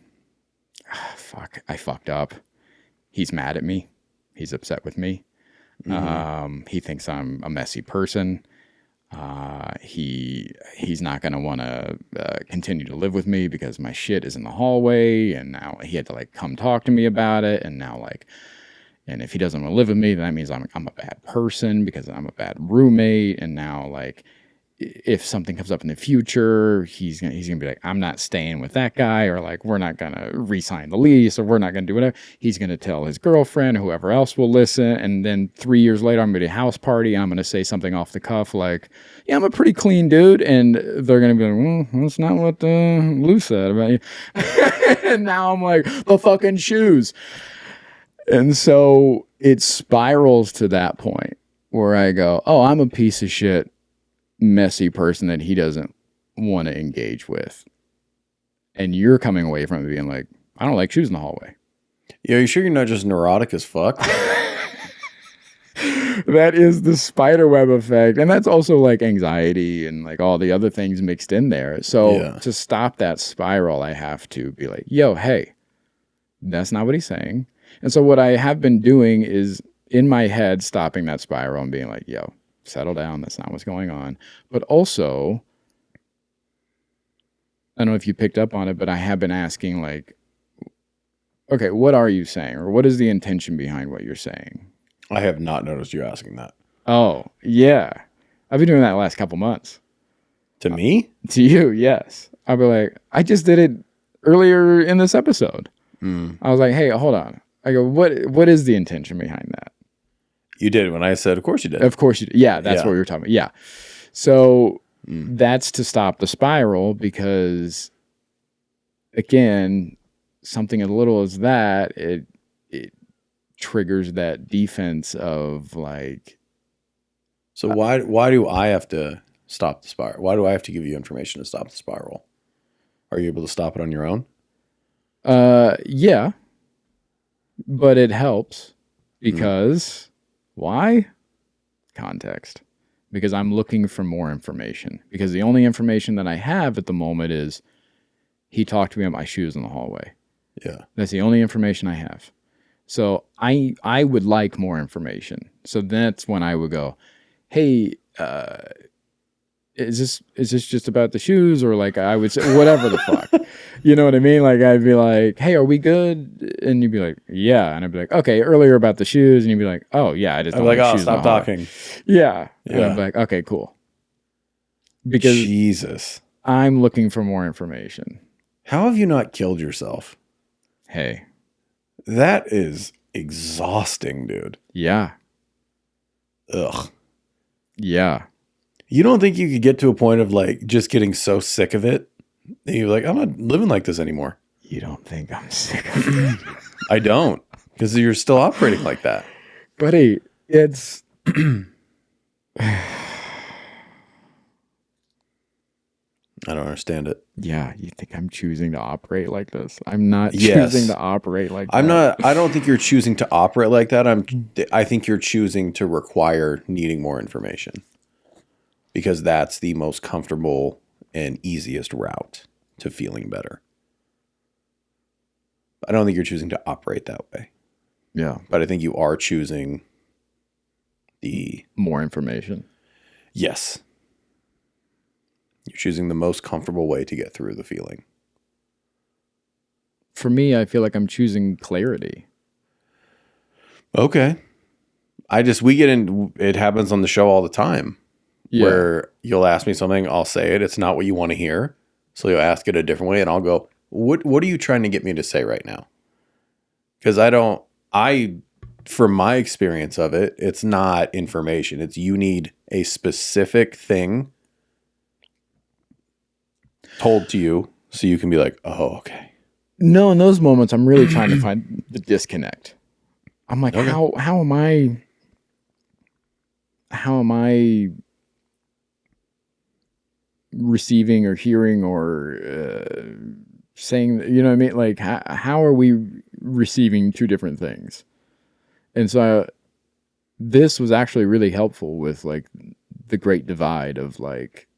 Fuck, I fucked up. He's mad at me. He's upset with me. Mm-hmm. He thinks I'm a messy person. He's not going to want to continue to live with me because my shit is in the hallway. And now he had to like come talk to me about it. And now like, and if he doesn't want to live with me, then that means I'm a bad person because I'm a bad roommate. And now like, if something comes up in the future, he's gonna be like, I'm not staying with that guy, or like, we're not gonna re-sign the lease, or we're not gonna do whatever. He's gonna tell his girlfriend or whoever else will listen, and then 3 years later, I'm gonna be at a house party, and I'm gonna say something off the cuff like, yeah, I'm a pretty clean dude, and they're gonna be like, well, that's not what Lou said about you. And now I'm like, the fucking shoes. And so it spirals to that point where I go, oh, I'm a piece of shit messy person that he doesn't want to engage with. And you're coming away from it being like, I don't like shoes in the hallway. Yeah, are you sure you're not just neurotic as fuck? That is the spider web effect. And that's also like anxiety and like all the other things mixed in there. So to stop that spiral, I have to be like, yo, hey, that's not what he's saying. And so what I have been doing is in my head, stopping that spiral and being like, yo, settle down. That's not what's going on. But also, I don't know if you picked up on it, but I have been asking like, okay, what are you saying? Or what is the intention behind what you're saying? I have not noticed you asking that. Oh, yeah. I've been doing that the last couple months. To me? To you, yes. I'll be like, I just did it earlier in this episode. I was like, hey, hold on. I go, what is the intention behind that? You did when I said, of course you did. Of course you did. Yeah, that's what we were talking about. Yeah. So that's to stop the spiral because, again, something as little as that, it triggers that defense of like. So why do I have to stop the spiral? Why do I have to give you information to stop the spiral? Are you able to stop it on your own? Yeah. But it helps because... Why? Context. Because I'm looking for more information. Because the only information that I have at the moment is he talked to me about my shoes in the hallway. Yeah. That's the only information I have. So I would like more information. So that's when I would go, hey, is this just about the shoes? Or like I would say, whatever the fuck. You know what I mean? Like I'd be like, hey, are we good? And you'd be like, yeah. And I'd be like, okay, earlier about the shoes. And you'd be like, oh yeah, I just don't like shoes. Stop talking. Yeah. And I'd be like, okay, cool. Because Jesus. I'm looking for more information. How have you not killed yourself? Hey. That is exhausting, dude. Yeah. Ugh. Yeah. You don't think you could get to a point of like just getting so sick of it? And you're like, I'm not living like this anymore. You don't think I'm sick of it? I don't. Because you're still operating like that. Buddy, it's... I don't understand it. Yeah, you think I'm choosing to operate like this? I'm not choosing to operate like that. I don't think you're choosing to operate like that. I think you're choosing to require needing more information. Because that's the most comfortable and easiest route to feeling better. I don't think you're choosing to operate that way. Yeah. But I think you are choosing the more information. Yes. You're choosing the most comfortable way to get through the feeling. For me, I feel like I'm choosing clarity. Okay. We get in, it happens on the show all the time where you'll ask me something, I'll say it. It's not what you want to hear. So you'll ask it a different way and I'll go, what are you trying to get me to say right now? Because from my experience of it, it's not information. It's you need a specific thing told to you so you can be like, oh, okay. No, in those moments, I'm really trying to find the disconnect. I'm like, Okay. how am I receiving or hearing or saying, you know what I mean? Like, how are we receiving two different things? And so this was actually really helpful with like the great divide of like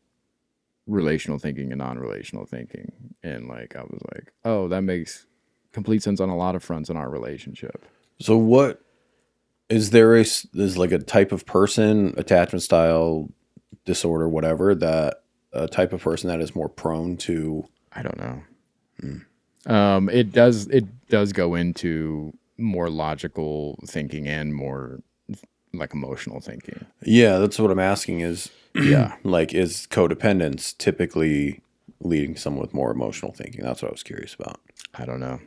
relational thinking and non-relational thinking. And like, I was like, oh, that makes complete sense on a lot of fronts in our relationship. So what is there's like a type of person, attachment style disorder, whatever, that a type of person that is more prone to? I don't know. It does go into more logical thinking and more like emotional thinking. Yeah, that's what I'm asking is, Yeah. like, is codependence typically leading to someone with more emotional thinking? That's what I was curious about. I don't know.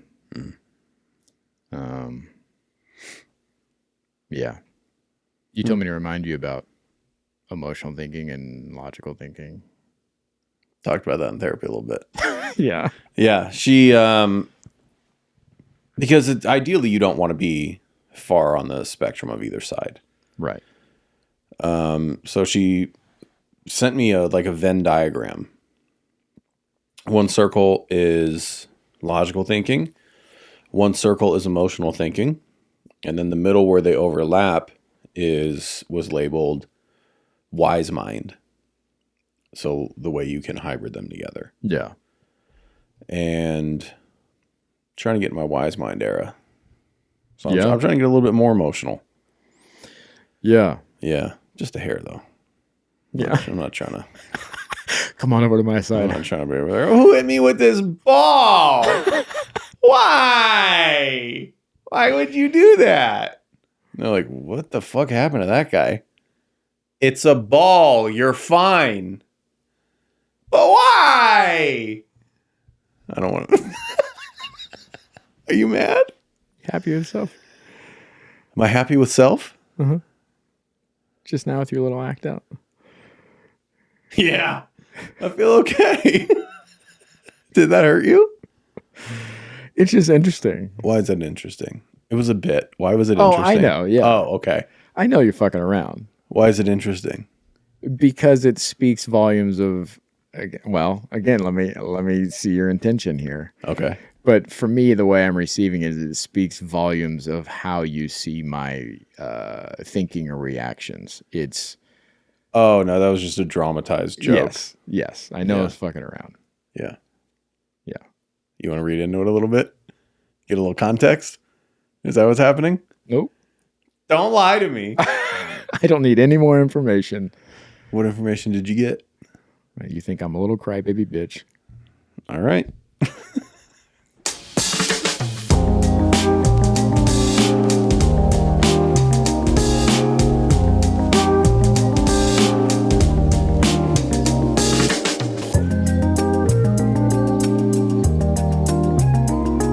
Yeah. You told me to remind you about emotional thinking and logical thinking. Talked about that in therapy a little bit. Yeah. Yeah, she because ideally you don't want to be far on the spectrum of either side. Right. So she sent me a Venn diagram. One circle is logical thinking, one circle is emotional thinking, and then the middle where they overlap was labeled wise mind. So the way you can hybrid them together. Yeah. And trying to get in my wise mind era. So I'm Yeah. trying to get a little bit more emotional. Yeah. Yeah. Just a hair though. Yeah. I'm not trying to. Come on over to my I'm side. not trying to be over there. Who hit me with this ball? Why? Why would you do that? And they're like, what the fuck happened to that guy? It's a ball. You're fine. But why? I don't want to. Are you mad? Happy with yourself? Am I happy with self? Just now with your little act out. Yeah. I feel okay. Did that hurt you? It's just interesting. Why is that interesting? It was a bit. Why was it Oh, interesting? I know. Yeah. Oh, okay. I know you're fucking around. Why is it interesting? Because it speaks volumes of, again, let me see your intention here. Okay. But for me, the way I'm receiving it speaks volumes of how you see my thinking or reactions. It's Oh, no, that was just a dramatized joke. yes. I know Yeah. I was fucking around. Yeah. Yeah. You want to read into it a little bit? Get a little context? Is that what's happening? Nope. Don't lie to me. I don't need any more information. What information did you get? You think I'm a little crybaby bitch. All right.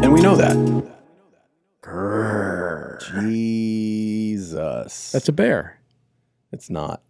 And we know that. Grrr. Jesus. That's a bear. It's not.